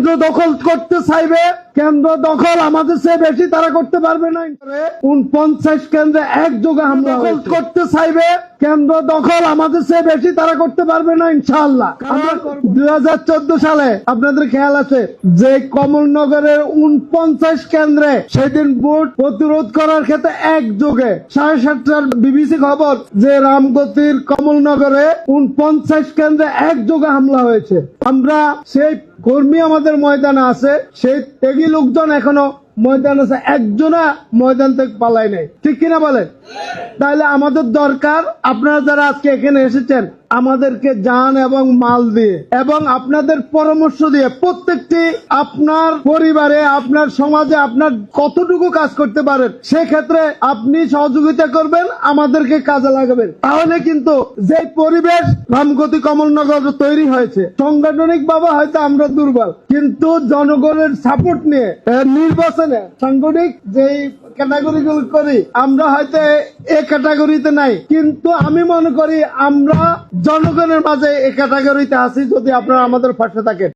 কেন্দ্র দখল করতে চাইবে, কেন্দ্র দখল আমাদের চেয়ে বেশি তারা করতে পারবে না। 49 কেন্দ্রে একযোগে হামলা করতে চাইবে, কেন্দ্র দখল আমাদের চেয়ে বেশি তারা করতে পারবে না ইনশাআল্লাহ। 2014 সালে আপনাদের খেয়াল আছে যে কমলনগরের 49 কেন্দ্রে সেদিন ভোট প্রতিরোধ করার ক্ষেত্রে একযোগে 7:30টার বিবিসি খবর যে রামগতির কমলনগরে 49 কেন্দ্রে একযোগে হামলা হয়েছে। আমরা সেই কর্মী আমাদের ময়দানে আছে, সেই ত্যাগী লোকজন এখনো ময়দান আছে, একজনা ময়দান থেকে পালাই নাই, ঠিক কিনা বলেন? তাহলে আমাদের দরকার আপনারা যারা আজকে এখানে এসেছেন আমাদেরকে জান এবং মাল দিয়ে এবং আপনাদের পরামর্শ দিয়ে প্রত্যেকটি আপনার পরিবারে আপনার সমাজে আপনার কতটুকু কাজ করতে পারেন সেক্ষেত্রে আপনি সহযোগিতা করবেন, আমাদেরকে কাজে লাগাবেন। তাহলে কিন্তু যে পরিবেশ রামগতি কমলনগর তৈরি হয়েছে, সাংগঠনিক ভাবে হয়তো আমরা দুর্বল, কিন্তু জনগণের সাপোর্ট নিয়ে নির্বাচনে সাংগঠনিক যে ক্যাটাগরি গুলো করি আমরা হয়তো এই ক্যাটাগরিতে নাই, কিন্তু আমি মনে করি আমরা জনগণের মাঝে এই ক্যাটাগরিতে আছি যদি আপনারা আমাদের পাশে থাকেন।